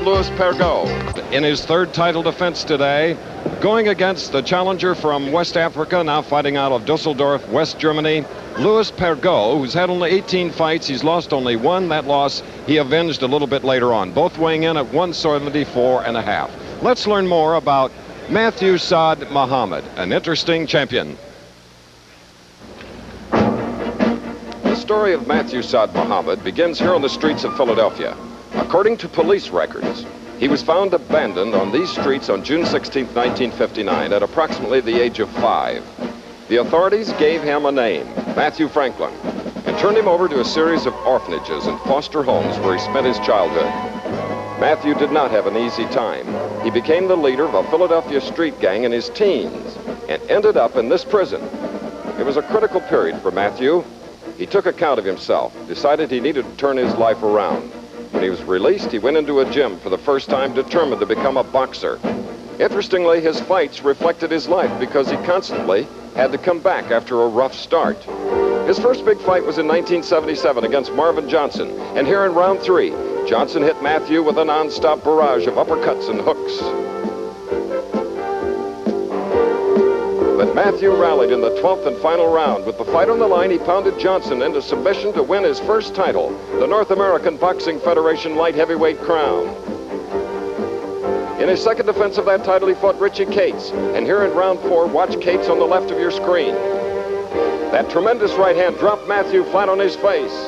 Louis Pergaud in his third title defense today, going against the challenger from West Africa, now fighting out of Dusseldorf, West Germany, Louis Pergaud, who's had only 18 fights. He's lost only one. That loss he avenged a little bit later on, both weighing in at 174.5. Let's learn more about Matthew Saad Muhammad, an interesting champion. The story of Matthew Saad Muhammad begins here on the streets of Philadelphia. According to police records, he was found abandoned on these streets on June 16, 1959, at approximately the age of 5. The authorities gave him a name, Matthew Franklin, and turned him over to a series of orphanages and foster homes where he spent his childhood. Matthew did not have an easy time. He became the leader of a Philadelphia street gang in his teens and ended up in this prison. It was a critical period for Matthew. He took account of himself, decided he needed to turn his life around. When he was released, he went into a gym for the first time, determined to become a boxer. Interestingly, his fights reflected his life because he constantly had to come back after a rough start. His first big fight was in 1977 against Marvin Johnson, and here in round 3, Johnson hit Matthew with a non-stop barrage of uppercuts and hooks. But Matthew rallied in the 12th and final round. With the fight on the line, he pounded Johnson into submission to win his first title, the North American Boxing Federation Light Heavyweight crown. In his second defense of that title, he fought Richie Cates. And here in round 4, watch Cates on the left of your screen. That tremendous right hand dropped Matthew flat on his face.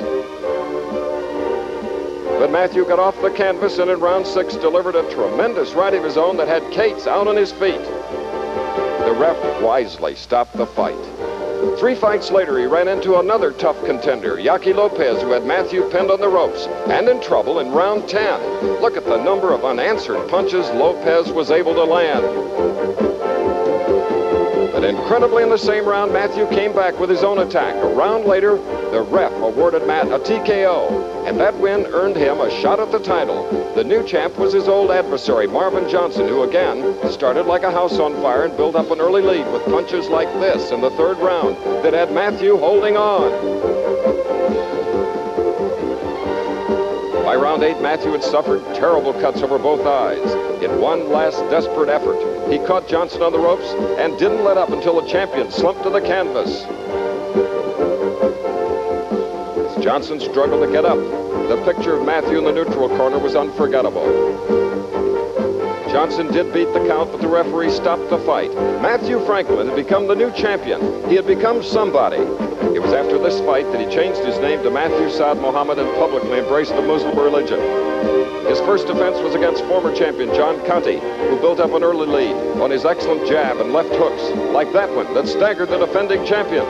But Matthew got off the canvas and in round 6 delivered a tremendous right of his own that had Cates out on his feet. The ref wisely stopped the fight. 3 fights later, he ran into another tough contender, Yaki Lopez, who had Matthew pinned on the ropes and in trouble in round 10. Look at the number of unanswered punches Lopez was able to land. But incredibly, in the same round, Matthew came back with his own attack. A round later, the ref awarded Matt a TKO, and that win earned him a shot at the title. The new champ was his old adversary, Marvin Johnson, who again started like a house on fire and built up an early lead with punches like this in the 3rd round that had Matthew holding on. By round 8, Matthew had suffered terrible cuts over both eyes. In one last desperate effort, he caught Johnson on the ropes and didn't let up until the champion slumped to the canvas. As Johnson struggled to get up, the picture of Matthew in the neutral corner was unforgettable. Johnson did beat the count, but the referee stopped the fight. Matthew Franklin had become the new champion. He had become somebody. It was after this fight that he changed his name to Matthew Saad Muhammad and publicly embraced the Muslim religion. His first defense was against former champion John Conte, who built up an early lead on his excellent jab and left hooks, like that one that staggered the defending champion.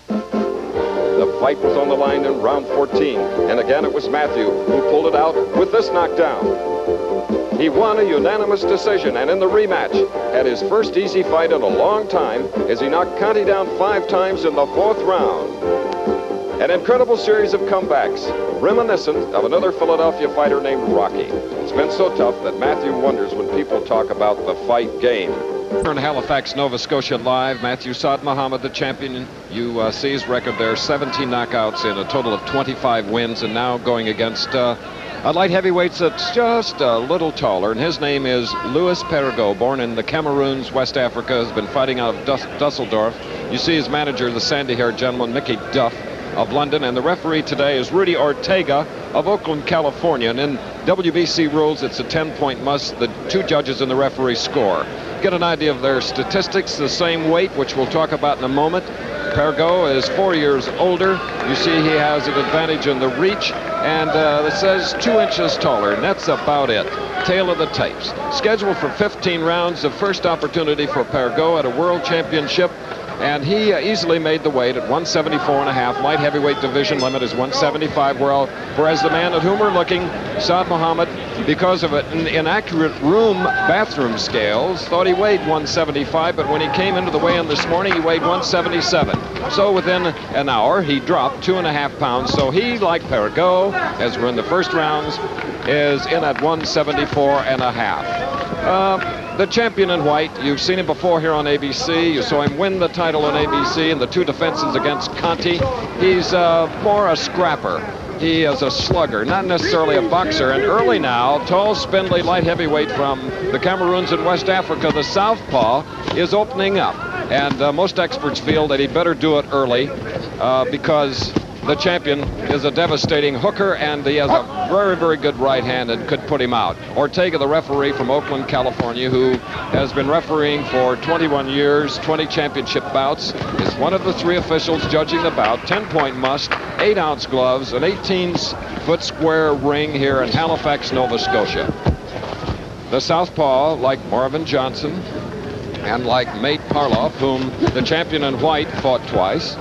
The fight was on the line in round 14, and again it was Matthew who pulled it out with this knockdown. He won a unanimous decision, and in the rematch, had his first easy fight in a long time as he knocked Conte down 5 times in the 4th round. An incredible series of comebacks, reminiscent of another Philadelphia fighter named Rocky. It's been so tough that Matthew wonders when people talk about the fight game. In Halifax, Nova Scotia live, Matthew Saad Muhammad, the champion. You see his record there, 17 knockouts in a total of 25 wins, and now going against a light heavyweight that's just a little taller, and his name is Louis Pergaud, born in the Cameroons, West Africa, has been fighting out of Dusseldorf. You see his manager, the sandy-haired gentleman, Mickey Duff of London, and the referee today is Rudy Ortega of Oakland, California. And in WBC rules, it's a 10-point must. The 2 judges and the referee score. Get an idea of their statistics, the same weight, which we'll talk about in a moment. Pergaud is 4 years older. You see he has an advantage in the reach, and it says 2 inches taller, and that's about it. Tail of the tapes. Scheduled for 15 rounds, the first opportunity for Pergaud at a world championship, and he easily made the weight at 174.5. Light heavyweight division limit is 175, whereas the man at whom we're looking, Saad Muhammad, because of an inaccurate bathroom scales, thought he weighed 175, but when he came into the weigh-in this morning, he weighed 177. So within an hour, he dropped 2.5 pounds. So he, like Pergaud, as we're in the first rounds, is in at 174.5. The champion in white, you've seen him before here on ABC. You saw him win the title on ABC in the 2 defenses against Conte. He's more a scrapper. he is a slugger, not necessarily a boxer. And early now, tall, spindly, light heavyweight from the Cameroons in West Africa, the southpaw, is opening up. And most experts feel that he better do it early because the champion is a devastating hooker, and he has a very, very good right hand and could put him out. Ortega, the referee from Oakland, California, who has been refereeing for 21 years, 20 championship bouts, is one of the 3 officials judging the bout. 10-point must, 8-ounce gloves, an 18-foot square ring here in Halifax, Nova Scotia. The southpaw, like Marvin Johnson and like Mate Parloff, whom the champion in white fought twice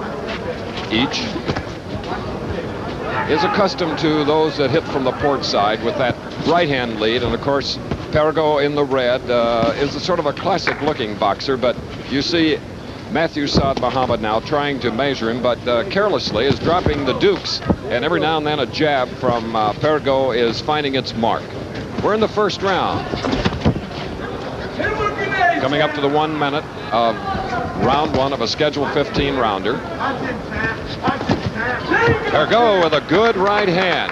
each, is accustomed to those that hit from the port side with that right-hand lead. And of course, Pergaud in the red is a sort of a classic-looking boxer, but you see Matthew Saad Muhammad now trying to measure him, but carelessly is dropping the dukes, and every now and then a jab from Pergaud is finding its mark. We're in the first round. Coming up to the 1 minute of round 1 of a scheduled 15-rounder. Pergaud with a good right hand.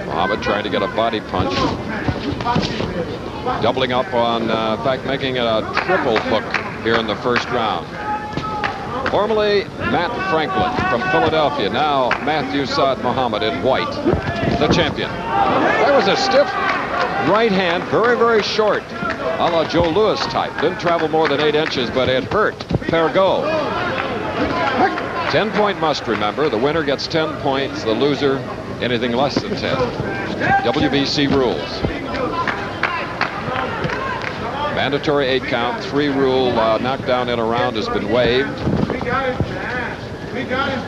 Muhammad trying to get a body punch. Doubling up on, in fact, making it a triple hook here in the first round. Formerly Matt Franklin from Philadelphia, now Matthew Saad Muhammad in white, the champion. That was a stiff right hand, very, very short, a la Joe Louis type. Didn't travel more than 8 inches, but it hurt Pergaud. 10-point must, remember. The winner gets 10 points, the loser anything less than 10. WBC rules. Mandatory 8 count, 3 rule knockdown in a round has been waived.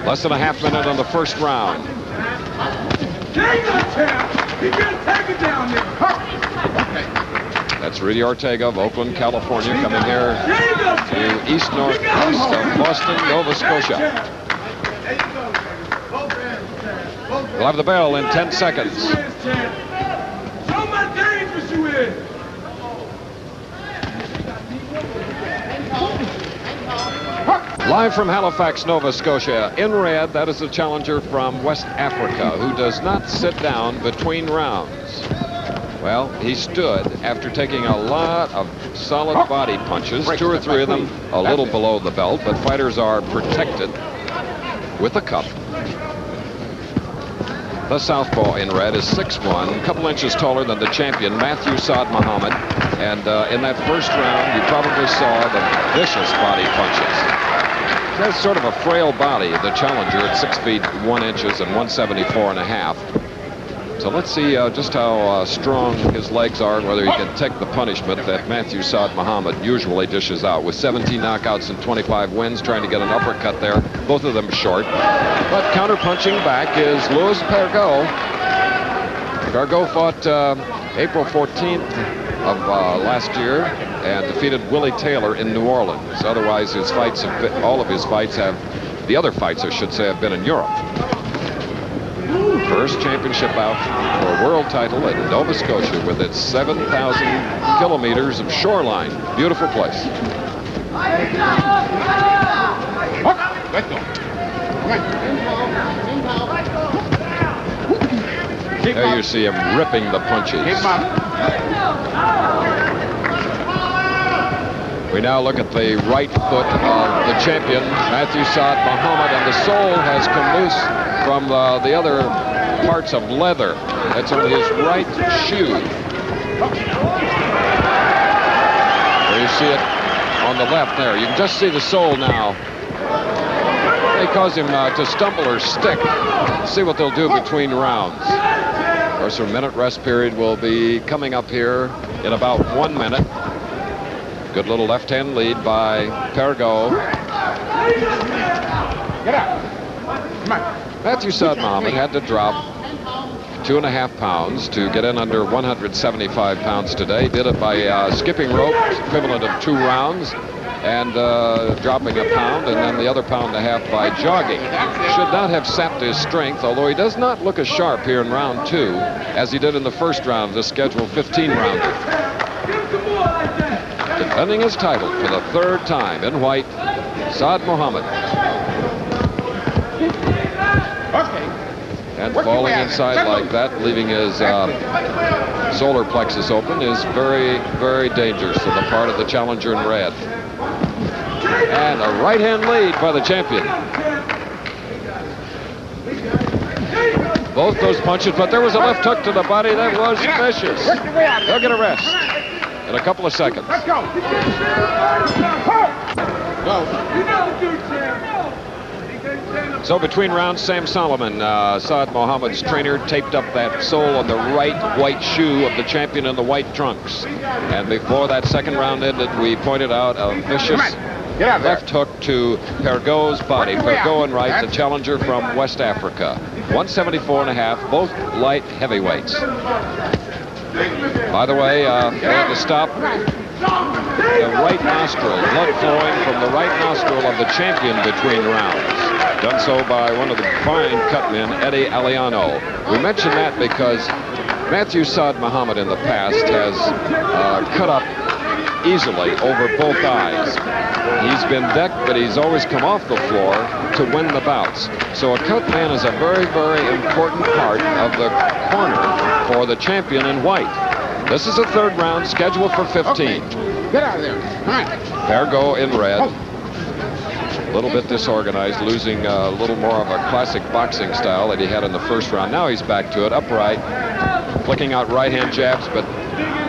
Less than a half minute on the first round. That's Rudy Ortega of Oakland, California, coming here to east-northwest of Boston, Nova Scotia. We'll have the bell in 10 seconds. Live from Halifax, Nova Scotia, in red, that is the challenger from West Africa, who does not sit down between rounds. Well, he stood after taking a lot of solid body punches, 2 or 3 of them a little below the belt, but fighters are protected with a cup. The southpaw in red is 6'1", a couple inches taller than the champion, Matthew Saad Muhammad. And in that first round, you probably saw the vicious body punches. That's sort of a frail body, the challenger at 6 feet 1 inches and 174.5. So let's see just how strong his legs are and whether he can take the punishment that Matthew Saad Muhammad usually dishes out. With 17 knockouts and 25 wins, trying to get an uppercut there. Both of them short. But counter-punching back is Louis Pergaud. Pergaud fought April 14th of last year and defeated Willie Taylor in New Orleans. Otherwise, his fights have been, all of his fights have, the other fights I should say, have been in Europe. First championship bout for a world title in Nova Scotia with its 7,000 kilometers of shoreline. Beautiful place. There you see him ripping the punches. We now look at the right foot of the champion, Matthew Saad Muhammad, and the sole has come loose from the other parts of leather. That's on his right shoe. There you see it on the left there. You can just see the sole now. They cause him to stumble or stick. Let's see what they'll do between rounds. Of course, a minute rest period will be coming up here in about 1 minute. Good little left-hand lead by Pergaud. Get out. Come on. Matthew Saad Muhammad had to drop 2.5 pounds to get in under 175 pounds today. Did it by skipping rope, equivalent of 2 rounds, and dropping a pound, and then the other 1.5 pounds by jogging. Should not have sapped his strength, although he does not look as sharp here in round 2 as he did in the first round of the scheduled 15-rounder. Defending his title for the 3rd time in white, Saad Muhammad. And falling inside like that, leaving his solar plexus open, is very, very dangerous to the part of the challenger in red. And a right-hand lead by the champion. Both those punches, but there was a left hook to the body that was vicious. They'll get a rest in a couple of seconds. Let's go. So between rounds, Sam Solomon, Saad Muhammad's trainer, taped up that sole on the right white shoe of the champion in the white trunks. And before that second round ended, we pointed out a vicious left hook to Pergaud's body. Pergaud and right, the challenger from West Africa. 174.5, both light heavyweights. By the way, they had to stop the right nostril, blood flowing from the right nostril of the champion between rounds. Done so by one of the fine cutmen, Eddie Aliano. We mention that because Matthew Saad Muhammad in the past has cut up easily over both eyes. He's been decked, but he's always come off the floor to win the bouts. So a cut man is a very, very important part of the corner for the champion in white. This is the third round, scheduled for 15. Okay. Get out of there. Come on. Pergaud in red. A little bit disorganized, losing a little more of a classic boxing style that he had in the first round. Now he's back to it, upright, flicking out right-hand jabs, but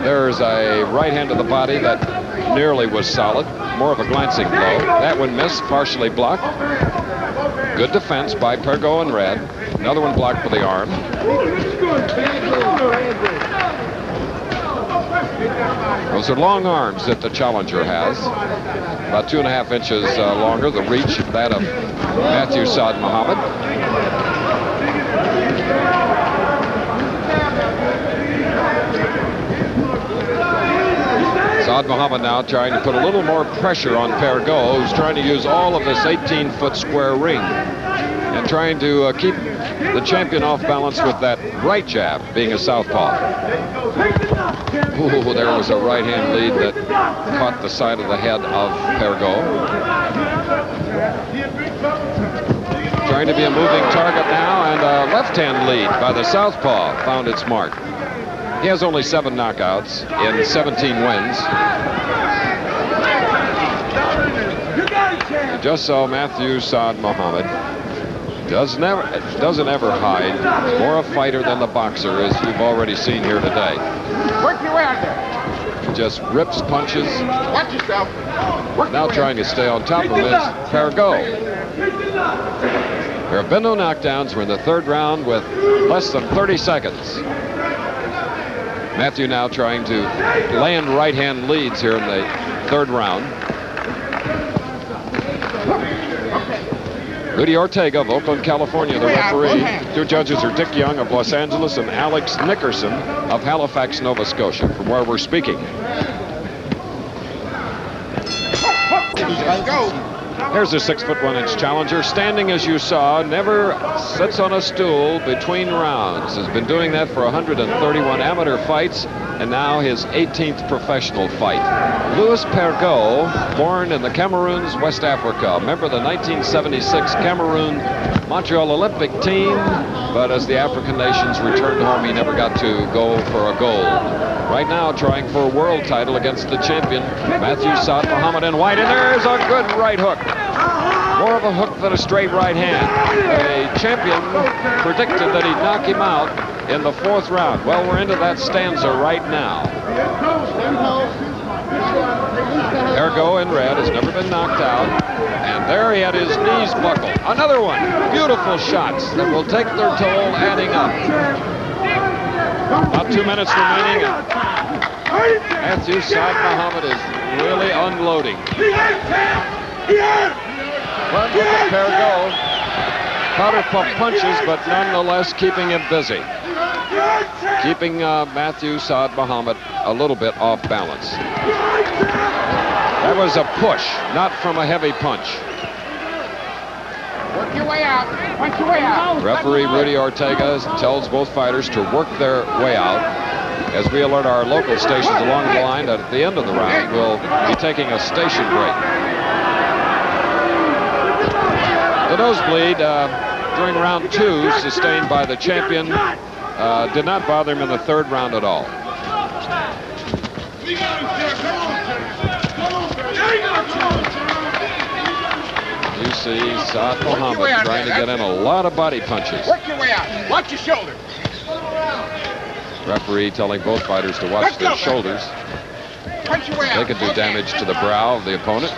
there's a right hand to the body that nearly was solid, more of a glancing blow. That one missed, partially blocked. Good defense by Pergaud in red. Another one blocked for the arm. Those are long arms that the challenger has. About 2.5 inches longer, the reach of that of Matthew Saad Muhammad. Saad Muhammad now trying to put a little more pressure on Pergaud, who's trying to use all of this 18-foot square ring and trying to keep the champion off balance with that right jab, being a southpaw. Ooh, there was a right-hand lead that caught the side of the head of Pergaud. Trying to be a moving target now, and a left-hand lead by the southpaw found its mark. He has only 7 knockouts in 17 wins. You just saw Matthew Saad Muhammad. Doesn't ever hide. More a fighter than the boxer, as you've already seen here today. Work your way out there. Just rips punches. Watch yourself. Now trying to stay on top of him is Pergaud. There have been no knockdowns. We're in the third round with less than 30 seconds. Matthew now trying to land right-hand leads here in the third round. Rudy Ortega of Oakland, California, the referee. 2 judges are Dick Young of Los Angeles and Alex Nickerson of Halifax, Nova Scotia, from where we're speaking. Let's go. Here's a 6'1" challenger, standing as you saw, never sits on a stool between rounds. Has been doing that for 131 amateur fights, and now his 18th professional fight. Louis Pergaud, born in the Cameroons, West Africa, member of the 1976 Cameroon Montreal Olympic team, but as the African nations returned home, he never got to go for a gold. Right now trying for a world title against the champion, Matthew Saad Muhammad in white, and there's a good right hook. More of a hook than a straight right hand. The champion predicted that he'd knock him out in the 4th round. Well, we're into that stanza right now. Pergaud in red has never been knocked out. And there he had his knees buckle. Another one. Beautiful shots that will take their toll, adding up. About 2 minutes remaining. Matthew Saad Muhammad is really unloading. But look at Pergaud. Powder puff punches, but nonetheless keeping him busy. Keeping Matthew Saad Muhammad a little bit off balance. That was a push, not from a heavy punch. Work your way out. Work your way out. Referee Rudy Ortega tells both fighters to work their way out. As we alert our local stations along the line that at the end of the round, we'll be taking a station break. The nosebleed during round 2, sustained by the champion, did not bother him in the 3rd round at all. You see Saad Muhammad trying to get in a lot of body punches. Work your way out. Watch your shoulder. Referee telling both fighters to watch their shoulders. Punch your way out. They could do damage to the brow of the opponent.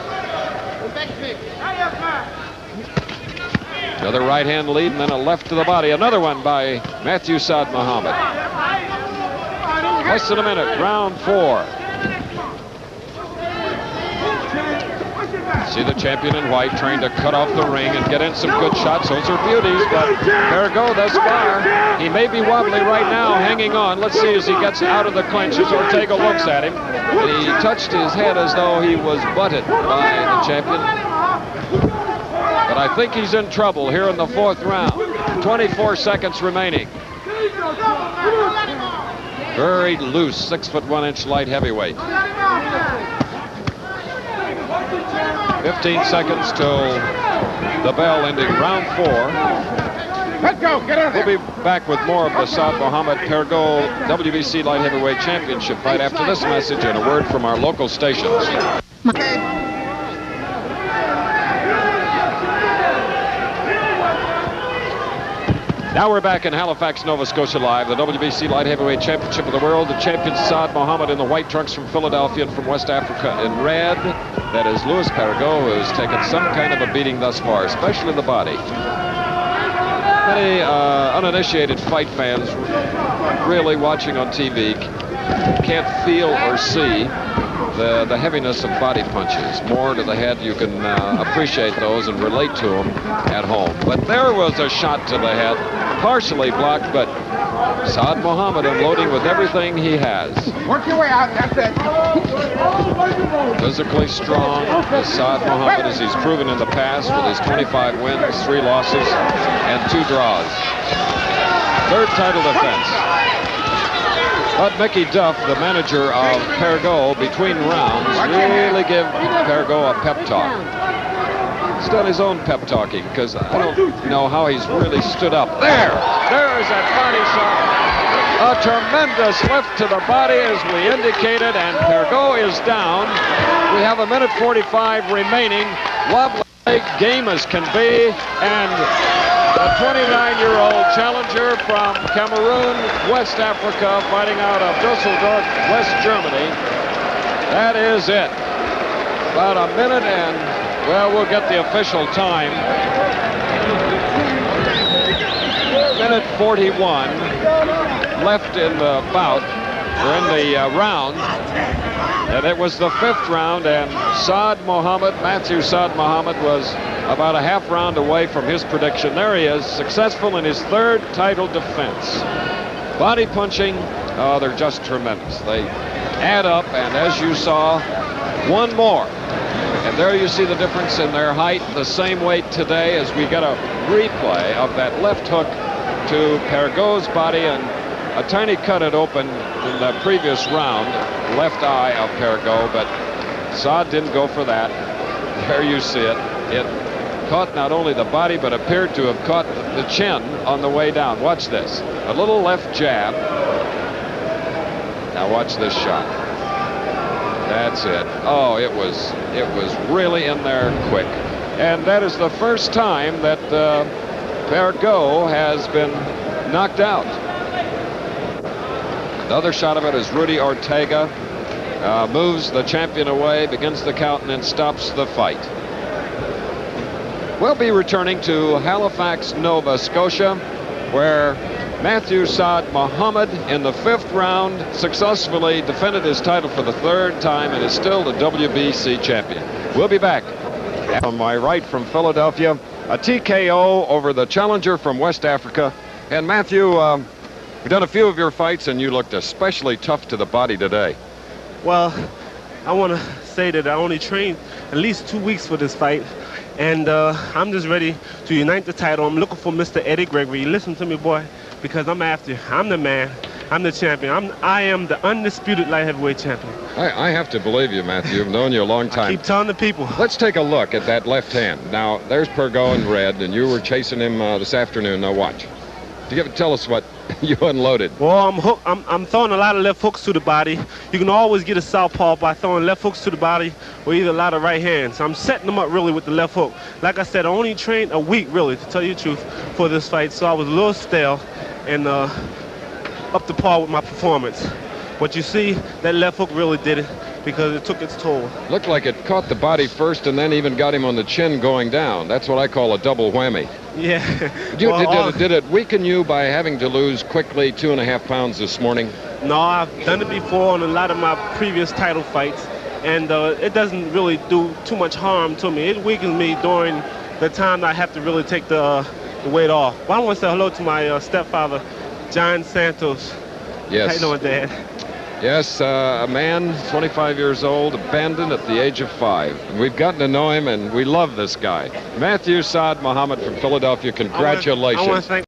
Another right hand lead and then a left to the body. Another one by Matthew Saad Muhammad. Less than a minute, round 4. See the champion in white trying to cut off the ring and get in some good shots. Those are beauties, but Pergaud thus far, he may be wobbly right now, hanging on. Let's see as he gets out of the clinch as Ortega looks at him. And he touched his head as though he was butted by the champion. But I think he's in trouble here in the 4th round. 24 seconds remaining. Very loose, 6'1" light heavyweight. 15 seconds till the bell ending round 4. Let's go. Get out there. We'll be back with more of the Saad Muhammad Pergaud WBC Light Heavyweight Championship fight after this message and a word from our local stations. Now we're back in Halifax, Nova Scotia live. The WBC Light Heavyweight Championship of the world. The champion Saad Muhammad in the white trunks from Philadelphia and from West Africa in red. That is Louis Pergaud, who has taken some kind of a beating thus far, especially the body. Many uninitiated fight fans really watching on TV can't feel or see the heaviness of body punches. More to the head, you can appreciate those and relate to them at home. But there was a shot to the head, partially blocked, but Saad Muhammad unloading with everything he has. Work your way out. That's it. Physically strong is Saad Muhammad, as he's proven in the past with his 25 wins, 3 losses, and 2 draws. 3rd title defense. But Mickey Duff, the manager of Pergaud, between rounds, really give Pergaud a pep talk. He's done his own pep talking, because I don't know how he's really stood up. There's that body shot. A tremendous lift to the body, as we indicated, and Pergaud is down. We have 1:45 remaining. Wobbly leg, game as can be, and the 29-year-old challenger from Cameroon, West Africa, fighting out of Dusseldorf, West Germany. That is it. About a minute and, well, we'll get the official time. Minute 41 left in the bout, or in the round. And it was the 5th round, and Saad Muhammad, Matthew Saad Muhammad, was about a half round away from his prediction. There he is, successful in his 3rd title defense. Body punching, oh, they're just tremendous. They add up, and as you saw, one more. And there you see the difference in their height, the same weight today, as we get a replay of that left hook to Pergaud's body, and a tiny cut had opened in the previous round, left eye of Pergaud, but Saad didn't go for that. There you see it. It caught not only the body, but appeared to have caught the chin on the way down. Watch this. A little left jab. Now watch this shot. That's it. Oh, it was really in there quick. And that is the first time that Pergaud has been knocked out. Another shot of it is Rudy Ortega moves the champion away, begins the count, and then stops the fight. We'll be returning to Halifax, Nova Scotia, where Matthew Saad Muhammad in the 5th round successfully defended his title for the 3rd time and is still the WBC champion. We'll be back. On my right from Philadelphia, a TKO over the challenger from West Africa. And Matthew, we've done a few of your fights, and you looked especially tough to the body today. Well, I want to say that I only trained at least 2 weeks for this fight, and I'm just ready to unite the title. I'm looking for Mr. Eddie Gregory. Listen to me, boy, because I'm after you. I'm the man, I'm the champion. I am the undisputed light heavyweight champion. I have to believe you, Matthew. I've known you a long time. I keep telling the people. Let's take a look at that left hand. Now, there's Pergaud in red, and you were chasing him this afternoon. Now, watch. Tell us what you unloaded. Well, I'm throwing a lot of left hooks to the body. You can always get a southpaw by throwing left hooks to the body or either a lot of right hands. I'm setting them up really with the left hook. Like I said, I only trained a week, really, to tell you the truth, for this fight. So I was a little stale and up to par with my performance. But you see, that left hook really did it because it took its toll. Looked like it caught the body first and then even got him on the chin going down. That's what I call a double whammy. Yeah. Did it weaken you by having to lose quickly 2.5 pounds this morning? No, I've done it before on a lot of my previous title fights, and it doesn't really do too much harm to me. It weakens me during the time I have to really take the weight off. But I want to say hello to my stepfather, John Santos. Yes. How you doing, Dad? Yes, a man, 25 years old, abandoned at the age of 5. We've gotten to know him, and we love this guy. Matthew Saad Muhammad from Philadelphia, congratulations. I want to thank